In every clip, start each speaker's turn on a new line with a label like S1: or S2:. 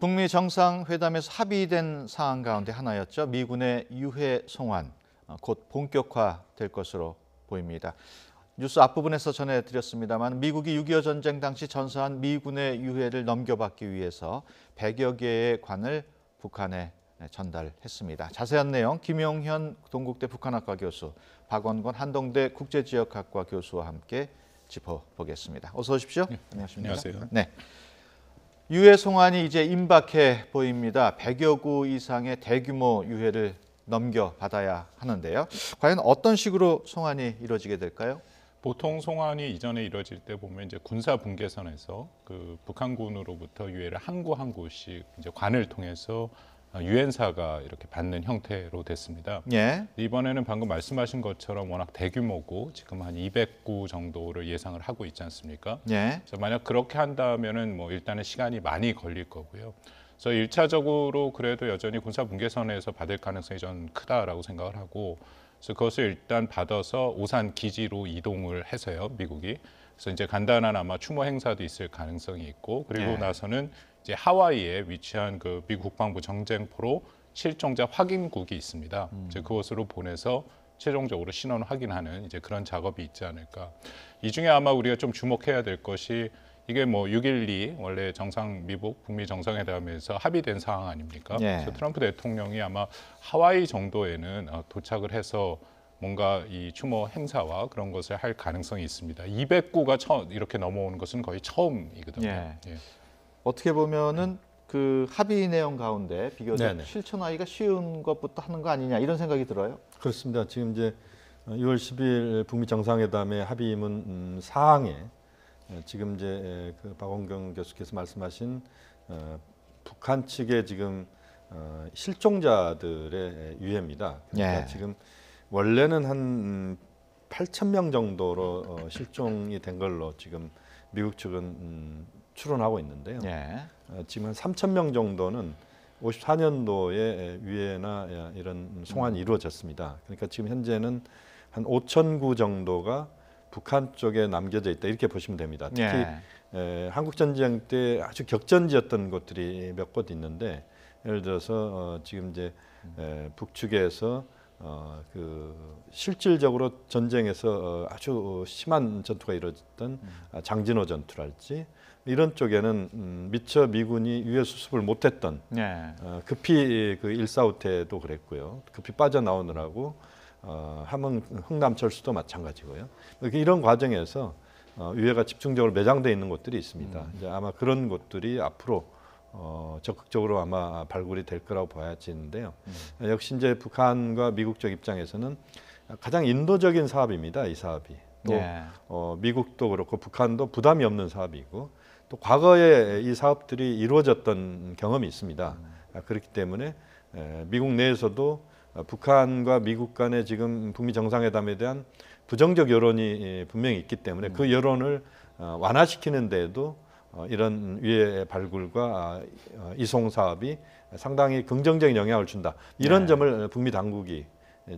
S1: 북미 정상회담에서 합의된 사안 가운데 하나였죠. 미군의 유해 송환, 곧 본격화될 것으로 보입니다. 뉴스 앞부분에서 전해드렸습니다만 미국이 6.25 전쟁 당시 전사한 미군의 유해를 넘겨받기 위해서 100여 개의 관을 북한에 전달했습니다. 자세한 내용 김용현 동국대 북한학과 교수, 박원권 한동대 국제지역학과 교수와 함께 짚어보겠습니다. 어서 오십시오.
S2: 네,
S1: 안녕하십니까?
S2: 안녕하세요.
S1: 네. 유해 송환이 이제 임박해 보입니다. 100여 구 이상의 대규모 유해를 넘겨받아야 하는데요. 과연 어떤 식으로 송환이 이루어지게 될까요?
S2: 보통 송환이 이전에 이루어질 때 보면 이제 군사 분계선에서 그 북한군으로부터 유해를 한 구 한 구씩 이제 관을 통해서 유엔사가 이렇게 받는 형태로 됐습니다.
S1: 예.
S2: 이번에는 방금 말씀하신 것처럼 워낙 대규모고 지금 한 200구 정도를 예상을 하고 있지 않습니까?
S1: 예.
S2: 그래서 만약 그렇게 한다면은 뭐 일단은 시간이 많이 걸릴 거고요. 그래서 1차적으로 그래도 여전히 군사 분계선에서 받을 가능성이 좀 크다라고 생각을 하고, 그래서 그것을 일단 받아서 오산 기지로 이동을 해서요, 미국이. 그래서 이제 간단한 아마 추모 행사도 있을 가능성이 있고, 그리고
S1: 예.
S2: 나서는 이제 하와이에 위치한 그 미국 국방부 정쟁포로 실종자 확인국이 있습니다. 이제 그곳으로 보내서 최종적으로 신원 확인하는 이제 그런 작업이 있지 않을까. 이 중에 아마 우리가 좀 주목해야 될 것이 이게 뭐 6.12 원래 미국 북미 정상회담에서 합의된 사항 아닙니까?
S1: 예.
S2: 그래서 트럼프 대통령이 아마 하와이 정도에는 도착을 해서 뭔가 이 추모 행사와 그런 것을 할 가능성이 있습니다. 200구가 이렇게 넘어오는 것은 거의 처음이거든요.
S1: 예.
S2: 예.
S1: 어떻게 보면은 그 합의 내용 가운데 비교적
S3: 네네.
S1: 실천하기가 쉬운 것부터 하는 거 아니냐 이런 생각이 들어요.
S3: 그렇습니다. 지금 이제 6월 10일 북미 정상회담의 합의문 사항에 지금 이제 그 박원경 교수께서 말씀하신 북한 측의 지금 실종자들의 유해입니다. 그러니까
S1: 예.
S3: 지금 원래는 한 8,000명 정도로 실종이 된 걸로 지금 미국 측은 추론하고 있는데요.
S1: 예.
S3: 지금 한 3,000명 정도는 54년도에 유해나 이런 송환이 이루어졌습니다. 그러니까 지금 현재는 한 5,000구 정도가 북한 쪽에 남겨져 있다 이렇게 보시면 됩니다. 특히
S1: 예.
S3: 한국 전쟁 때 아주 격전지였던 곳들이 몇 곳 있는데, 예를 들어서 지금 이제 북측에서 그 실질적으로 전쟁에서 아주 심한 전투가 이루어졌던 장진호 전투랄지 이런 쪽에는 미처 미군이 유해 수습을 못했던
S1: 예.
S3: 급히 그 일사후 때도 그랬고요. 급히 빠져나오느라고 함흥 흥남철수도 마찬가지고요. 이런 과정에서 유해가 집중적으로 매장돼 있는 곳들이 있습니다. 이제 아마 그런 곳들이 앞으로 적극적으로 아마 발굴이 될 거라고 봐야지는데요. 역시 이제 북한과 미국 쪽 입장에서는 가장 인도적인 사업입니다. 이 사업이 또
S1: 예.
S3: 미국도 그렇고 북한도 부담이 없는 사업이고, 또 과거에 이 사업들이 이루어졌던 경험이 있습니다. 그렇기 때문에 미국 내에서도 북한과 미국 간의 지금 북미 정상회담에 대한 부정적 여론이 분명히 있기 때문에 그 여론을 완화시키는 데에도 이런 유해 발굴과 이송 사업이 상당히 긍정적인 영향을 준다. 이런
S1: 네.
S3: 점을 북미 당국이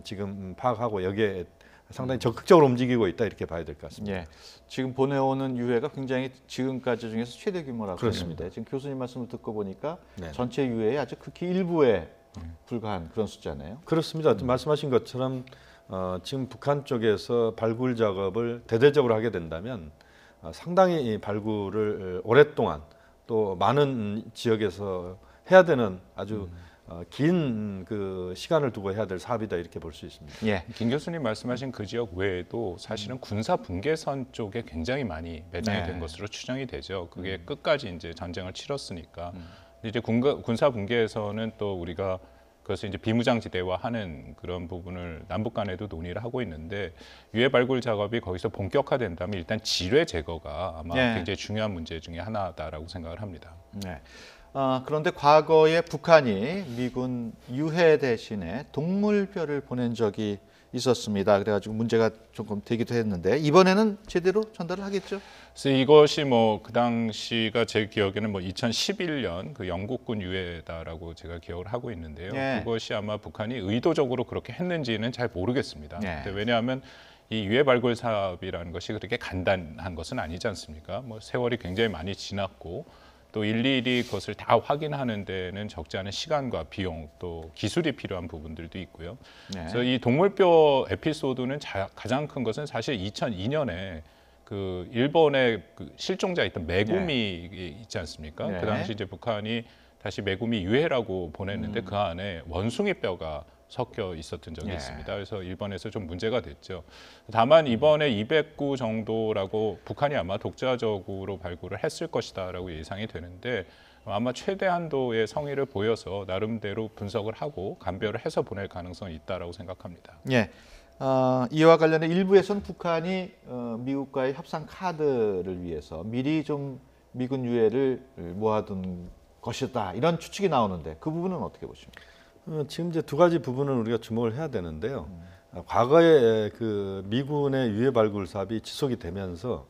S3: 지금 파악하고 여기에 상당히 적극적으로 움직이고 있다 이렇게 봐야 될 것 같습니다.
S1: 예. 지금 보내오는 유해가 굉장히 지금까지 중에서 최대 규모라고
S3: 그렇습니다.
S1: 했는데 지금 교수님 말씀을 듣고 보니까
S3: 네.
S1: 전체 유해의 아주 극히 일부에 불과한 그런 숫자네요.
S3: 그렇습니다. 말씀하신 것처럼 지금 북한 쪽에서 발굴 작업을 대대적으로 하게 된다면 상당히 이 발굴을 오랫동안 또 많은 지역에서 해야 되는 아주 긴 그 시간을 두고 해야 될 사업이다 이렇게 볼 수 있습니다.
S1: 예.
S2: 김 교수님 말씀하신 그 지역 외에도 사실은 군사 분계선 쪽에 굉장히 많이 매장이
S1: 네.
S2: 된 것으로 추정이 되죠. 그게 끝까지 이제 전쟁을 치렀으니까. 근데 이제 군사 분계선은 또 우리가 그것을 이제 비무장지대화하는 그런 부분을 남북 간에도 논의를 하고 있는데, 유해 발굴 작업이 거기서 본격화된다면 일단 지뢰 제거가 아마
S1: 네.
S2: 굉장히 중요한 문제 중에 하나다라고 생각을 합니다.
S1: 네. 그런데 과거에 북한이 미군 유해 대신에 동물뼈를 보낸 적이 있었습니다. 그래가지고 문제가 조금 되기도 했는데 이번에는 제대로 전달을 하겠죠?
S2: 그래서 이것이 뭐 그 당시가 제 기억에는 뭐 2011년 그 영국군 유해다라고 제가 기억을 하고 있는데요.
S1: 예.
S2: 그것이 아마 북한이 의도적으로 그렇게 했는지는 잘 모르겠습니다.
S1: 예.
S2: 근데 왜냐하면 이 유해 발굴 사업이라는 것이 그렇게 간단한 것은 아니지 않습니까? 뭐 세월이 굉장히 많이 지났고 또 일일이 그것을 다 확인하는 데는 적지 않은 시간과 비용 또 기술이 필요한 부분들도 있고요.
S1: 네.
S2: 그래서 이 동물뼈 에피소드는 가장 큰 것은 사실 2002년에 그 일본의 그 실종자 있던 메구미 있지 않습니까?
S1: 네.
S2: 그 당시 이제 북한이 다시 메구미 유해라고 보냈는데 그 안에 원숭이 뼈가 섞여 있었던 적이
S1: 네.
S2: 있습니다. 그래서 일본에서 좀 문제가 됐죠. 다만 이번에 209 정도라고 북한이 아마 독자적으로 발굴을 했을 것이다라고 예상이 되는데 아마 최대 한도의 성의를 보여서 나름대로 분석을 하고 감별을 해서 보낼 가능성이 있다라고 생각합니다.
S1: 예. 이와 관련해 일부에서는 북한이 미국과의 협상 카드를 위해서 미리 좀 미군 유해를 모아둔 것이다 이런 추측이 나오는데 그 부분은 어떻게 보십니까?
S3: 지금 이제 두 가지 부분을 우리가 주목을 해야 되는데요. 과거에 그 미군의 유해 발굴 사업이 지속이 되면서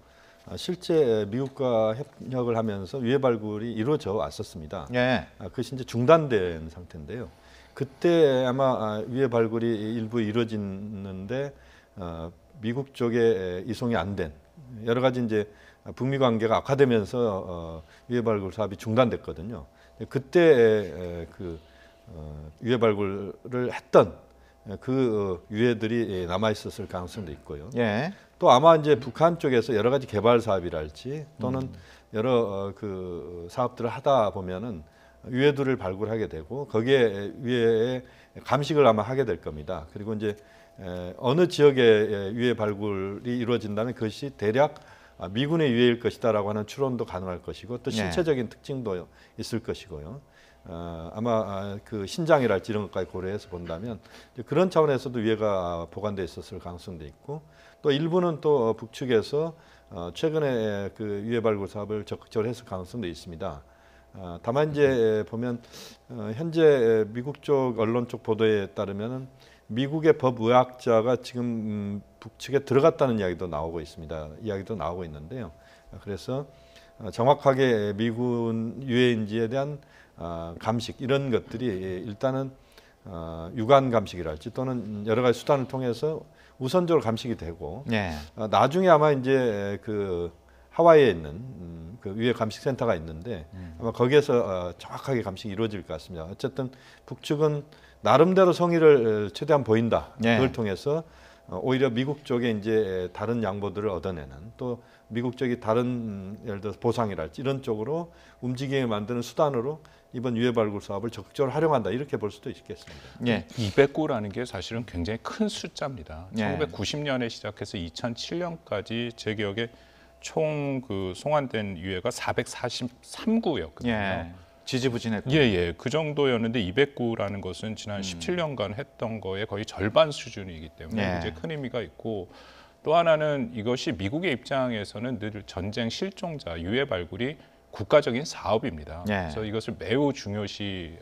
S3: 실제 미국과 협력을 하면서 유해 발굴이 이루어져 왔었습니다.
S1: 예.
S3: 그것이 이제 중단된 상태인데요. 그때 아마 유해 발굴이 일부 이루어지는데 미국 쪽에 이송이 안 된 여러 가지 이제 북미 관계가 악화되면서 유해 발굴 사업이 중단됐거든요. 그때 그 유해 발굴을 했던 그 유해들이 남아 있었을 가능성도 있고요.
S1: 예.
S3: 또 아마 이제 북한 쪽에서 여러 가지 개발 사업이랄지 또는 여러 그 사업들을 하다 보면은 유해들을 발굴하게 되고 거기에 유해의 감식을 아마 하게 될 겁니다. 그리고 이제 어느 지역의 유해 발굴이 이루어진다면 그것이 대략 미군의 유해일 것이다라고 하는 추론도 가능할 것이고 또 신체적인 특징도 있을 것이고요. 아마 그 신장이랄지 이런 것까지 고려해서 본다면 그런 차원에서도 유해가 보관돼 있었을 가능성도 있고 또 일부는 또 북측에서 최근에 그 유해 발굴 사업을 적극적으로 했을 가능성도 있습니다. 다만 이제 보면 현재 미국 쪽 언론 쪽 보도에 따르면은 미국의 법의학자가 지금 북측에 들어갔다는 이야기도 나오고 있습니다. 이야기도 나오고 있는데요. 그래서 정확하게 미군 유해인지에 대한 감식 이런 것들이 일단은 유관 감식이랄지 또는 여러 가지 수단을 통해서 우선적으로 감식이 되고
S1: 예.
S3: 나중에 아마 이제 그 하와이에 있는 그 유해 감식 센터가 있는데 아마 거기에서 정확하게 감식이 이루어질 것 같습니다. 어쨌든 북측은 나름대로 성의를 최대한 보인다.
S1: 예.
S3: 그걸 통해서 오히려 미국 쪽에 이제 다른 양보들을 얻어내는 또 미국 쪽이 다른 예를 들어서 보상이랄지 이런 쪽으로 움직이게 만드는 수단으로 이번 유해 발굴 사업을 적극적으로 활용한다 이렇게 볼 수도 있겠습니다.
S1: 예.
S2: 209라는 게 사실은 굉장히 큰 숫자입니다.
S1: 예.
S2: 1990년에 시작해서 2007년까지 제 기억에 총 그 송환된 유해가 443구였거든요.
S1: 예. 지지부진했고.
S2: 예. 그 정도였는데 209라는 것은 지난 17년간 했던 거의 거의 절반 수준이기 때문에
S1: 예.
S2: 굉장히 큰 의미가 있고 또 하나는 이것이 미국의 입장에서는 늘 전쟁 실종자 유해 발굴이 국가적인 사업입니다.
S1: 예.
S2: 그래서 이것을 매우 중요시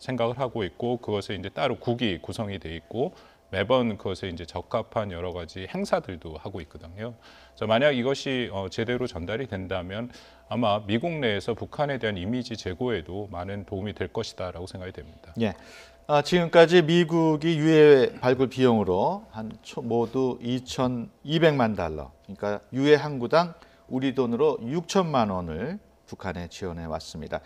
S2: 생각을 하고 있고 그것에 이제 따로 국이 구성이 돼 있고 매번 그것에 이제 적합한 여러 가지 행사들도 하고 있거든요. 그래서 만약 이것이 제대로 전달이 된다면 아마 미국 내에서 북한에 대한 이미지 제고에도 많은 도움이 될 것이다라고 생각이 됩니다.
S1: 예. 지금까지 미국이 유해 발굴 비용으로 모두 2,200만 달러, 그러니까 유해 한 구당 우리 돈으로 6천만 원을 북한에 지원해 왔습니다.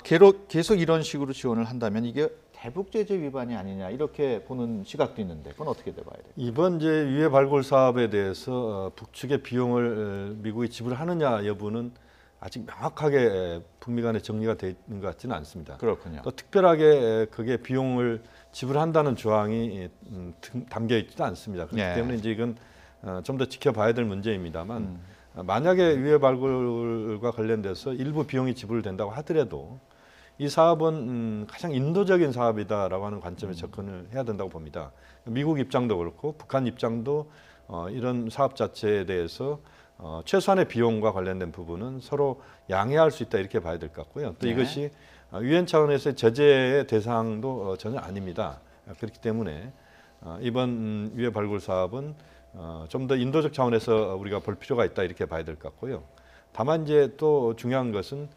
S1: 계속 이런 식으로 지원을 한다면 이게 대북 제재 위반이 아니냐 이렇게 보는 시각도 있는데 그건 어떻게 돼봐야 돼요?
S3: 이번 이제 유해 발굴 사업에 대해서 북측의 비용을 미국이 지불하느냐 여부는 아직 명확하게 북미 간에 정리가 돼 있는 것 같지는 않습니다.
S1: 그렇군요.
S3: 또 특별하게 그게 비용을 지불한다는 조항이 담겨 있지도 않습니다. 그렇기
S1: 예.
S3: 때문에 이제 이건 좀 더 지켜봐야 될 문제입니다만 만약에 유해 발굴과 관련돼서 일부 비용이 지불된다고 하더라도 이 사업은 가장 인도적인 사업이다라고 하는 관점에 접근을 해야 된다고 봅니다. 미국 입장도 그렇고 북한 입장도 이런 사업 자체에 대해서 최소한의 비용과 관련된 부분은 서로 양해할 수 있다 이렇게 봐야 될 것 같고요. 또
S1: 네.
S3: 이것이 유엔 차원에서의 제재의 대상도 전혀 아닙니다. 그렇기 때문에 이번 유해 발굴 사업은 좀 더 인도적 차원에서 우리가 볼 필요가 있다 이렇게 봐야 될 것 같고요. 다만 이제 또 중요한 것은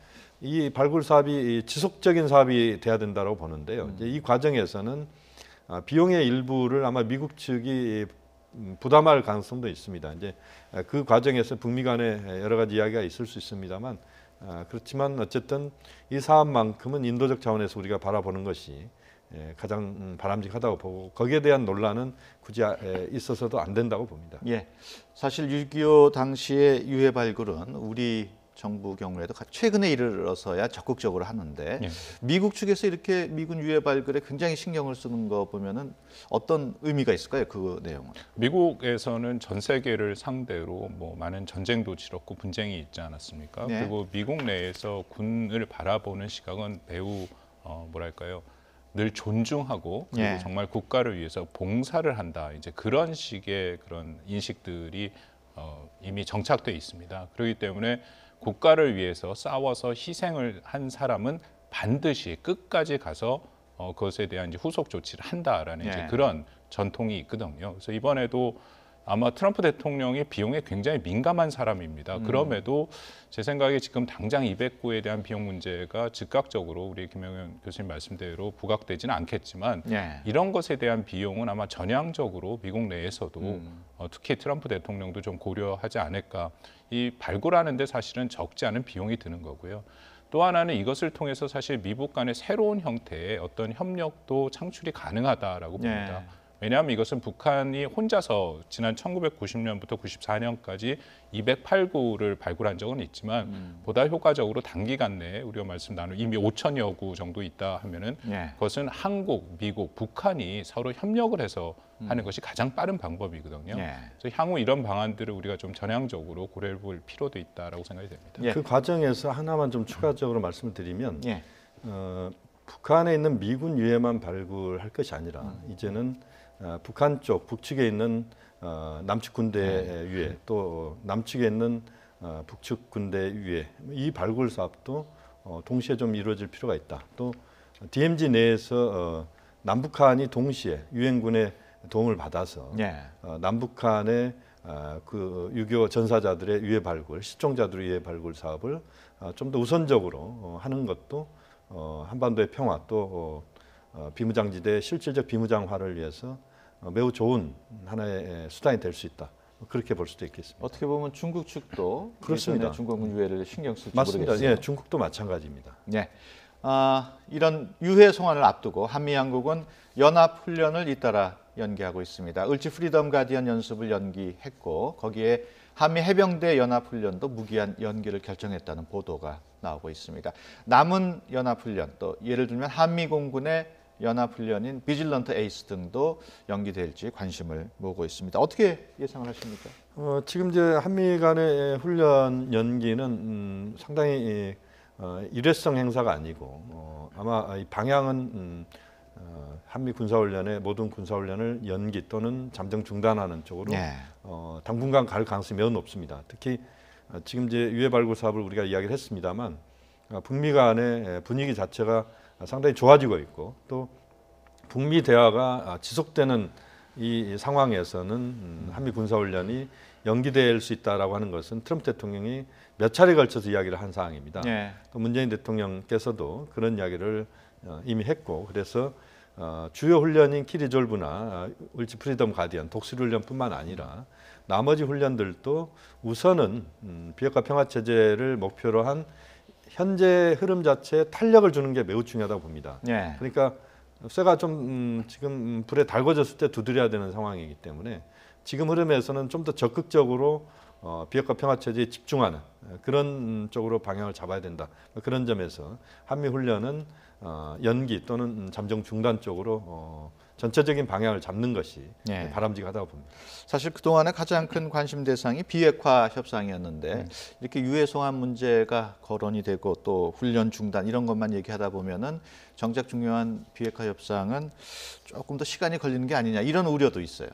S3: 이 발굴 사업이 지속적인 사업이 돼야 된다고 보는데요. 이제 이 과정에서는 비용의 일부를 아마 미국 측이 부담할 가능성도 있습니다. 이제 그 과정에서 북미 간에 여러 가지 이야기가 있을 수 있습니다만 그렇지만 어쨌든 이 사업만큼은 인도적 차원에서 우리가 바라보는 것이 가장 바람직하다고 보고 거기에 대한 논란은 굳이 있어서도 안 된다고 봅니다.
S1: 예, 사실 6.25 당시의 유해 발굴은 우리 정부 경우에도 최근에 이르러서야 적극적으로 하는데
S2: 예.
S1: 미국 측에서 이렇게 미군 유해 발굴에 굉장히 신경을 쓰는 거 보면은 어떤 의미가 있을까요? 그 내용은?
S2: 미국에서는 전 세계를 상대로 뭐 많은 전쟁도 치렀고 분쟁이 있지 않았습니까?
S1: 네.
S2: 그리고 미국 내에서 군을 바라보는 시각은 매우 뭐랄까요? 늘 존중하고 그리고
S1: 예.
S2: 정말 국가를 위해서 봉사를 한다. 이제 그런 식의 그런 인식들이 이미 정착돼 있습니다. 그렇기 때문에 국가를 위해서 싸워서 희생을 한 사람은 반드시 끝까지 가서 그것에 대한 이제 후속 조치를 한다라는 이제
S1: 예.
S2: 그런 전통이 있거든요. 그래서 이번에도 아마 트럼프 대통령이 비용에 굉장히 민감한 사람입니다. 그럼에도 제 생각에 지금 당장 209에 대한 비용 문제가 즉각적으로 우리 김영현 교수님 말씀대로 부각되지는 않겠지만
S1: 예.
S2: 이런 것에 대한 비용은 아마 전향적으로 미국 내에서도 특히 트럼프 대통령도 좀 고려하지 않을까. 이 발굴하는데 사실은 적지 않은 비용이 드는 거고요. 또 하나는 이것을 통해서 사실 미국 간의 새로운 형태의 어떤 협력도 창출이 가능하다라고 봅니다.
S1: 예.
S2: 왜냐하면 이것은 북한이 혼자서 지난 1990년부터 94년까지 208구를 발굴한 적은 있지만 보다 효과적으로 단기간 내에 우리가 말씀 나눈 이미 5천여 구 정도 있다 하면은
S1: 예.
S2: 그것은 한국, 미국, 북한이 서로 협력을 해서 하는 것이 가장 빠른 방법이거든요.
S1: 예.
S2: 그래서 향후 이런 방안들을 우리가 좀 전향적으로 고려해 볼 필요도 있다라고 생각이 됩니다.
S1: 예.
S3: 그 과정에서 하나만 좀 추가적으로 말씀을 드리면
S1: 예.
S3: 북한에 있는 미군 유해만 발굴할 것이 아니라 이제는 북한 쪽 북측에 있는 남측 군대 유해 또 남측에 있는 북측 군대 유해 이 발굴 사업도 동시에 좀 이루어질 필요가 있다. 또 DMZ 내에서 남북한이 동시에 유엔군의 도움을 받아서
S1: 예.
S3: 남북한의 그 6.25 전사자들의 유해 발굴, 실종자들의 유해 발굴 사업을 좀 더 우선적으로 하는 것도 한반도의 평화 또 비무장지대의 실질적 비무장화를 위해서 매우 좋은 하나의 수단이 될 수 있다. 그렇게 볼 수도 있겠습니다.
S1: 어떻게 보면 중국 측도
S3: 그렇습니다.
S1: 예전에 중국군 유해를 신경 쓸지
S3: 맞습니다.
S1: 모르겠어요.
S3: 예, 중국도 마찬가지입니다.
S1: 예. 이런 유해 송환을 앞두고 한미 양국은 연합 훈련을 잇따라 연기하고 있습니다. 을지 프리덤 가디언 연습을 연기했고 거기에 한미 해병대 연합 훈련도 무기한 연기를 결정했다는 보도가 나오고 있습니다. 남은 연합 훈련 또 예를 들면 한미 공군의 연합 훈련인 비질런트 에이스 등도 연기될지 관심을 모으고 있습니다. 어떻게 예상을 하십니까?
S3: 지금 이제 한미 간의 훈련 연기는 상당히 일회성 행사가 아니고 아마 이 방향은 한미 군사훈련의 모든 군사훈련을 연기 또는 잠정 중단하는 쪽으로
S1: 예.
S3: 당분간 갈 가능성이 매우 높습니다. 특히 지금 이제 유해 발굴 사업을 우리가 이야기를 했습니다만 북미 간의 분위기 자체가 상당히 좋아지고 있고 또 북미 대화가 지속되는 이 상황에서는 한미 군사훈련이 연기될 수 있다라고 하는 것은 트럼프 대통령이 몇 차례 걸쳐서 이야기를 한 사항입니다.
S1: 예.
S3: 또 문재인 대통령께서도 그런 이야기를 이미 했고 그래서 주요 훈련인 키리졸브나 을지 프리덤 가디언 독수리 훈련뿐만 아니라 나머지 훈련들도 우선은 비핵화 평화 체제를 목표로 한 현재 흐름 자체에 탄력을 주는 게 매우 중요하다고 봅니다.
S1: 예.
S3: 그러니까 쇠가 좀 지금 불에 달궈졌을 때 두드려야 되는 상황이기 때문에 지금 흐름에서는 좀 더 적극적으로 비핵화 평화 체제에 집중하는 그런 쪽으로 방향을 잡아야 된다. 그런 점에서 한미 훈련은 연기 또는 잠정 중단 쪽으로 전체적인 방향을 잡는 것이
S1: 예.
S3: 바람직하다고 봅니다.
S1: 사실 그동안의 가장 큰 관심 대상이 비핵화 협상이었는데 이렇게 유해 송환 문제가 거론이 되고 또 훈련 중단 이런 것만 얘기하다 보면은 정작 중요한 비핵화 협상은 조금 더 시간이 걸리는 게 아니냐 이런 우려도 있어요.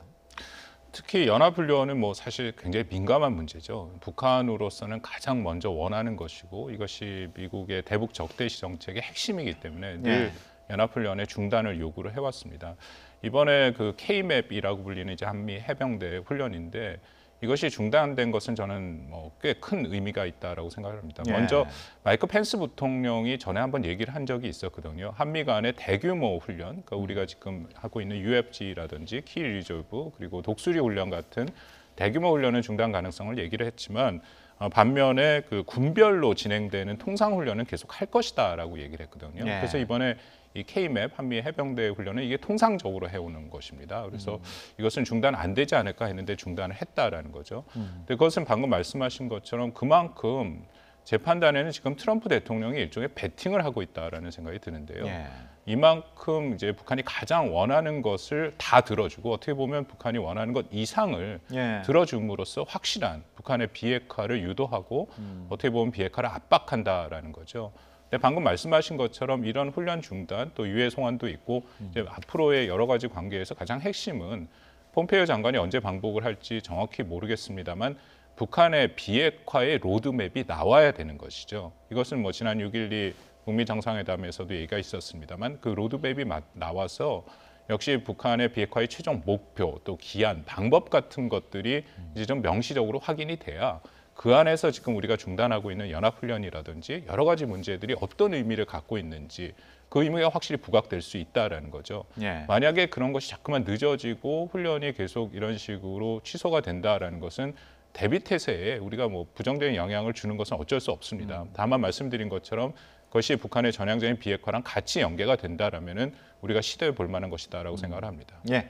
S2: 특히 연합훈련은 뭐 사실 굉장히 민감한 문제죠. 북한으로서는 가장 먼저 원하는 것이고 이것이 미국의 대북 적대시 정책의 핵심이기 때문에 늘 연합훈련의 중단을 요구를 해왔습니다. 이번에 그 K-MAP이라고 불리는 이제 한미 해병대 훈련인데 이것이 중단된 것은 저는 뭐 꽤 큰 의미가 있다라고 생각합니다.
S1: 예.
S2: 먼저 마이크 펜스 부통령이 전에 한번 얘기를 한 적이 있었거든요. 한미 간의 대규모 훈련, 그러니까 우리가 지금 하고 있는 UFG라든지 키 리저브 그리고 독수리 훈련 같은 대규모 훈련은 중단 가능성을 얘기를 했지만 반면에 그 군별로 진행되는 통상 훈련은 계속 할 것이다라고 얘기를 했거든요.
S1: 네.
S2: 그래서 이번에 이 K맵 한미 해병대 훈련은 이게 통상적으로 해오는 것입니다. 그래서 이것은 중단 안 되지 않을까 했는데 중단을 했다라는 거죠. 근데 그것은 방금 말씀하신 것처럼 그만큼 제 판단에는 지금 트럼프 대통령이 일종의 배팅을 하고 있다라는 생각이 드는데요.
S1: 예.
S2: 이만큼 이제 북한이 가장 원하는 것을 다 들어주고 어떻게 보면 북한이 원하는 것 이상을
S1: 예.
S2: 들어줌으로써 확실한 북한의 비핵화를 유도하고 어떻게 보면 비핵화를 압박한다라는 거죠. 근데 방금 말씀하신 것처럼 이런 훈련 중단 또 유해 송환도 있고 이제 앞으로의 여러 가지 관계에서 가장 핵심은 폼페이오 장관이 언제 방북을 할지 정확히 모르겠습니다만 북한의 비핵화의 로드맵이 나와야 되는 것이죠. 이것은 뭐 지난 6.12 북미 정상회담에서도 얘기가 있었습니다만 그 로드맵이 나와서 역시 북한의 비핵화의 최종 목표 또 기한, 방법 같은 것들이 이제 좀 명시적으로 확인이 돼야 그 안에서 지금 우리가 중단하고 있는 연합훈련이라든지 여러 가지 문제들이 어떤 의미를 갖고 있는지 그 의미가 확실히 부각될 수 있다라는 거죠.
S1: 예.
S2: 만약에 그런 것이 자꾸만 늦어지고 훈련이 계속 이런 식으로 취소가 된다라는 것은 대비 태세에 우리가 뭐 부정적인 영향을 주는 것은 어쩔 수 없습니다. 다만 말씀드린 것처럼 그것이 북한의 전향적인 비핵화랑 같이 연계가 된다라면은 우리가 시도해 볼 만한 것이다라고 생각을 합니다.
S1: 예.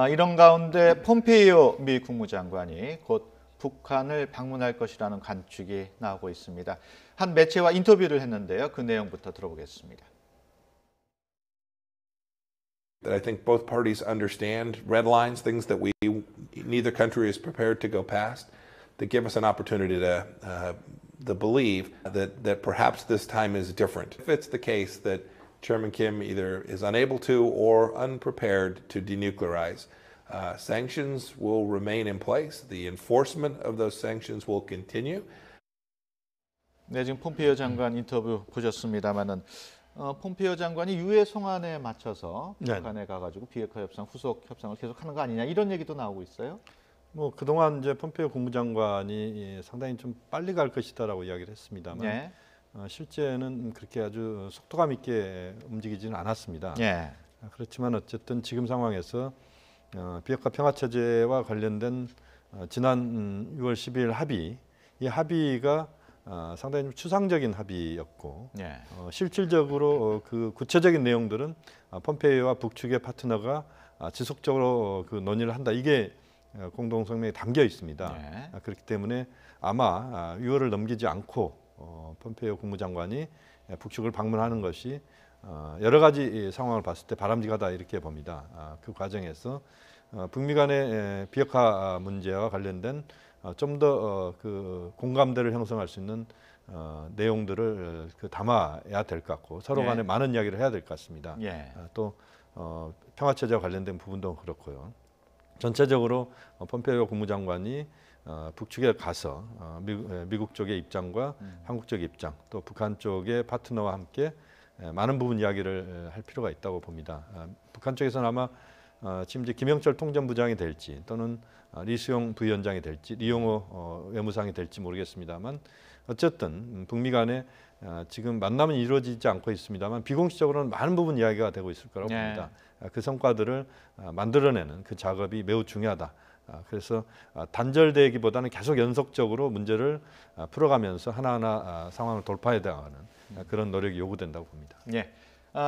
S1: 이런 가운데 폼페이오 미 국무장관이 곧 북한을 방문할 것이라는 관측이 나오고 있습니다. 한 매체와 인터뷰를 했는데요. 그 내용부터 들어보겠습니다.
S4: That I think both parties understand red lines, things that neither country is prepared to go past, that give us an opportunity to believe that perhaps this time is different. If it's the case that Chairman Kim either is unable to or unprepared to denuclearize, sanctions will remain in place. The enforcement of those sanctions will continue.
S1: 네, 지금 폼페이오 장관 인터뷰 보셨습니다만은 폼페이오 장관이 유해 송환에 맞춰서
S3: 네.
S1: 북한에 가가지고 비핵화 협상 후속 협상을 계속하는 거 아니냐 이런 얘기도 나오고 있어요.
S3: 뭐 그동안 이제 폼페이오 국무장관이 상당히 좀 빨리 갈 것이다라고 이야기를 했습니다만
S1: 예.
S3: 실제는 그렇게 아주 속도감 있게 움직이지는 않았습니다.
S1: 예.
S3: 그렇지만 어쨌든 지금 상황에서 비핵화 평화체제와 관련된 지난 6월 12일 합의, 이 합의가 상당히 좀 추상적인 합의였고
S1: 예.
S3: 실질적으로 그 구체적인 내용들은 폼페이오와 북측의 파트너가 지속적으로 그 논의를 한다. 이게 공동성명에 담겨 있습니다.
S1: 예.
S3: 그렇기 때문에 아마 6월을 넘기지 않고 폼페이오 국무장관이 북측을 방문하는 것이 여러 가지 상황을 봤을 때 바람직하다 이렇게 봅니다. 그 과정에서 북미 간의 비핵화 문제와 관련된 좀 더 그 공감대를 형성할 수 있는 내용들을 담아야 될 것 같고 서로 간에
S1: 예.
S3: 많은 이야기를 해야 될 것 같습니다.
S1: 예.
S3: 또 평화체제와 관련된 부분도 그렇고요. 전체적으로 폼페이오 국무장관이 북측에 가서 미국 쪽의 입장과 한국 쪽의 입장 또 북한 쪽의 파트너와 함께 많은 부분 이야기를 할 필요가 있다고 봅니다. 북한 쪽에서는 아마 지금 이제 김영철 통전부장이 될지 또는 리수용 부위원장이 될지 리용호 외무상이 될지 모르겠습니다만 어쨌든 북미 간에 지금 만남은 이루어지지 않고 있습니다만 비공식적으로는 많은 부분 이야기가 되고 있을 거라고
S1: 네.
S3: 봅니다. 그 성과들을 만들어내는 그 작업이 매우 중요하다. 그래서 단절되기보다는 계속 연속적으로 문제를 풀어가면서 하나하나 상황을 돌파해 나가는 그런 노력이 요구된다고 봅니다.
S1: 예.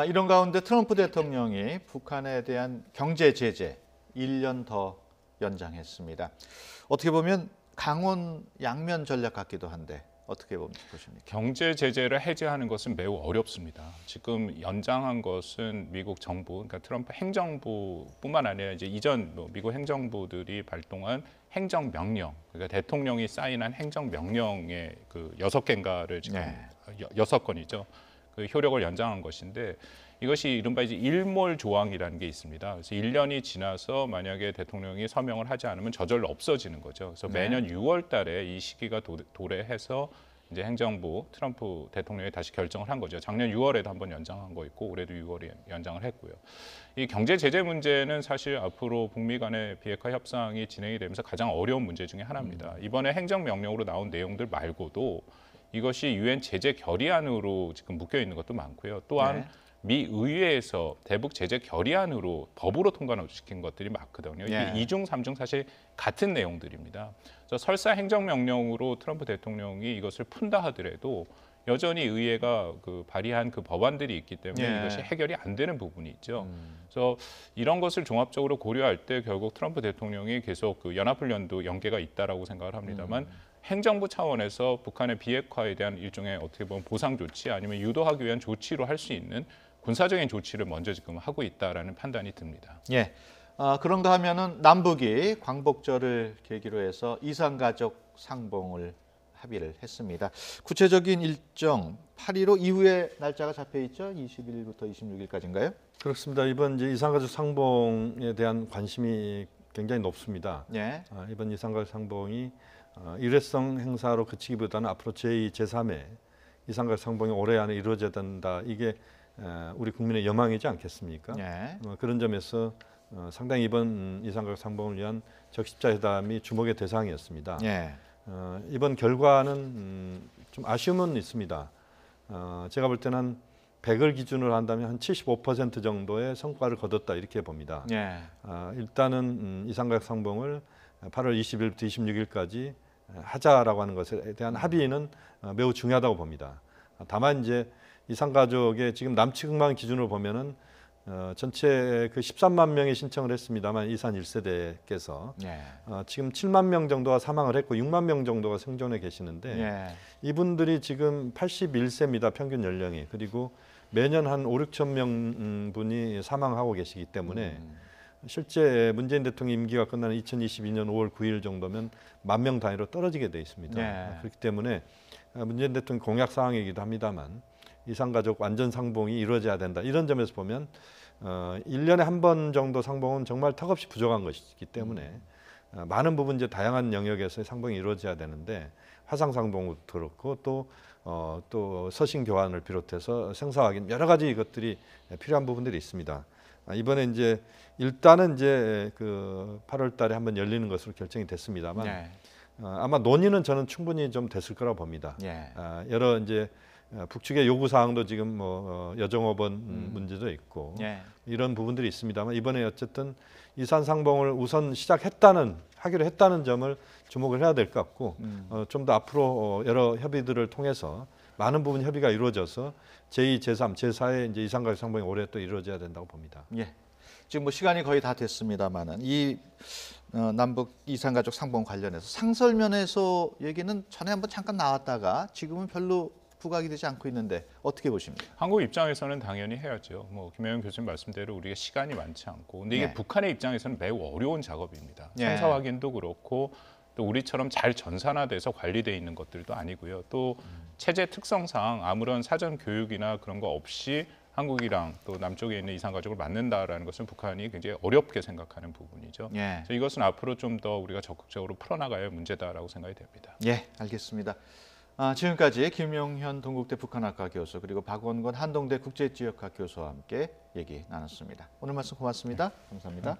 S1: 이런 가운데 트럼프 대통령이 북한에 대한 경제 제재 1년 더 연장했습니다. 어떻게 보면 강원 양면 전략 같기도 한데 어떻게 보십니까?
S2: 경제 제재를 해제하는 것은 매우 어렵습니다. 지금 연장한 것은 미국 정부, 그러니까 트럼프 행정부뿐만 아니라 이제 이전 미국 행정부들이 발동한 행정 명령, 그러니까 대통령이 사인한 행정 명령의 그 6개인가를 지금
S1: 네.
S2: 6건이죠. 그 효력을 연장한 것인데 이것이 이른바 이제 일몰 조항이라는 게 있습니다. 그래서 1년이 지나서 만약에 대통령이 서명을 하지 않으면 저절로 없어지는 거죠. 그래서
S1: 네.
S2: 매년 6월달에 이 시기가 도래해서 이제 행정부 트럼프 대통령이 다시 결정을 한 거죠. 작년 6월에도 한번 연장한 거 있고 올해도 6월에 연장을 했고요. 이 경제 제재 문제는 사실 앞으로 북미 간의 비핵화 협상이 진행이 되면서 가장 어려운 문제 중에 하나입니다. 이번에 행정명령으로 나온 내용들 말고도 이것이 유엔 제재 결의안으로 지금 묶여 있는 것도 많고요. 또한
S1: 네.
S2: 미 의회에서 대북 제재 결의안으로 법으로 통과시킨 것들이 많거든요. 이게
S1: 예.
S2: 2중, 3중 사실 같은 내용들입니다. 그래서 설사 행정명령으로 트럼프 대통령이 이것을 푼다 하더라도 여전히 의회가 발의한 그 법안들이 있기 때문에
S1: 예.
S2: 이것이 해결이 안 되는 부분이 있죠. 그래서 이런 것을 종합적으로 고려할 때 결국 트럼프 대통령이 계속 그 연합훈련도 연계가 있다라고 생각을 합니다만 행정부 차원에서 북한의 비핵화에 대한 일종의 어떻게 보면 보상 조치 아니면 유도하기 위한 조치로 할 수 있는 군사적인 조치를 먼저 지금 하고 있다라는 판단이 듭니다.
S1: 예. 그런가 하면은 남북이 광복절을 계기로 해서 이산가족 상봉을 합의를 했습니다. 구체적인 일정 8.15 이후에 날짜가 잡혀 있죠. 20일부터 26일까지인가요?
S3: 그렇습니다. 이번 이제 이산가족 상봉에 대한 관심이 굉장히 높습니다.
S1: 예.
S3: 이번 이산가족 상봉이 일회성 행사로 그치기보다는 앞으로 제2, 제3회 이산가족 상봉이 올해 안에 이루어져야 된다. 이게 우리 국민의 여망이지 않겠습니까?
S1: 예.
S3: 그런 점에서 상당히 이번 이산가족 상봉을 위한 적십자회담이 주목의 대상이었습니다.
S1: 예.
S3: 이번 결과는 좀 아쉬움은 있습니다. 제가 볼 때는 한 100을 기준으로 한다면 한 75% 정도의 성과를 거뒀다 이렇게 봅니다.
S1: 예.
S3: 일단은 이산가족 상봉을 8월 20일부터 26일까지 하자라고 하는 것에 대한 합의는 매우 중요하다고 봅니다. 다만 이제 이산가족의 지금 남측만 기준으로 보면은 전체 그 13만 명이 신청을 했습니다만 이산 1세대께서
S1: 예.
S3: 지금 7만 명 정도가 사망을 했고 6만 명 정도가 생존해 계시는데
S1: 예.
S3: 이분들이 지금 81세입니다. 평균 연령이. 그리고 매년 한 5, 6천 명 분이 사망하고 계시기 때문에 실제 문재인 대통령 임기가 끝나는 2022년 5월 9일 정도면 10,000명 단위로 떨어지게 돼 있습니다.
S1: 예.
S3: 그렇기 때문에 문재인 대통령 공약 사항이기도 합니다만 이산가족 완전 상봉이 이루어져야 된다. 이런 점에서 보면 1년에 한 번 정도 상봉은 정말 턱없이 부족한 것이기 때문에 많은 부분 이제 다양한 영역에서 상봉이 이루어져야 되는데 화상 상봉도 그렇고 또 서신 교환을 비롯해서 생사 확인 여러 가지 것들이 필요한 부분들이 있습니다. 이번에 이제 일단은 이제 그 8월달에 한번 열리는 것으로 결정이 됐습니다만
S1: 예.
S3: 아마 논의는 저는 충분히 좀 됐을 거라고 봅니다.
S1: 예.
S3: 여러 이제 북측의 요구 사항도 지금 여정업원 문제도 있고
S1: 예.
S3: 이런 부분들이 있습니다만 이번에 어쨌든 이산 상봉을 우선 하기로 했다는 점을 주목을 해야 될 것 같고 좀 더 앞으로 여러 협의들을 통해서 많은 부분 협의가 이루어져서 제2, 제3, 제4의 이제 이산가족 상봉이 올해 또 이루어져야 된다고 봅니다.
S1: 예. 지금 뭐 시간이 거의 다 됐습니다만은 이 남북 이산가족 상봉 관련해서 상설면에서 얘기는 전에 한번 잠깐 나왔다가 지금은 별로 부각이 되지 않고 있는데 어떻게 보십니까?
S2: 한국 입장에서는 당연히 해야죠. 김혜영 교수님 말씀대로 우리가 시간이 많지 않고, 근데 이게
S1: 네.
S2: 북한의 입장에서는 매우 어려운 작업입니다.
S1: 네.
S2: 생사 확인도 그렇고 또 우리처럼 잘 전산화돼서 관리돼 있는 것들도 아니고요. 또 체제 특성상 아무런 사전 교육이나 그런 거 없이 한국이랑 또 남쪽에 있는 이산가족을 만든다라는 것은 북한이 굉장히 어렵게 생각하는 부분이죠.
S1: 예.
S2: 그래서 이것은 앞으로 좀 더 우리가 적극적으로 풀어나가야 할 문제다라고 생각이 됩니다.
S1: 예, 알겠습니다. 지금까지 김용현 동국대 북한학과 교수 그리고 박원권 한동대 국제지역학 교수와 함께 얘기 나눴습니다. 오늘 말씀 고맙습니다. 감사합니다.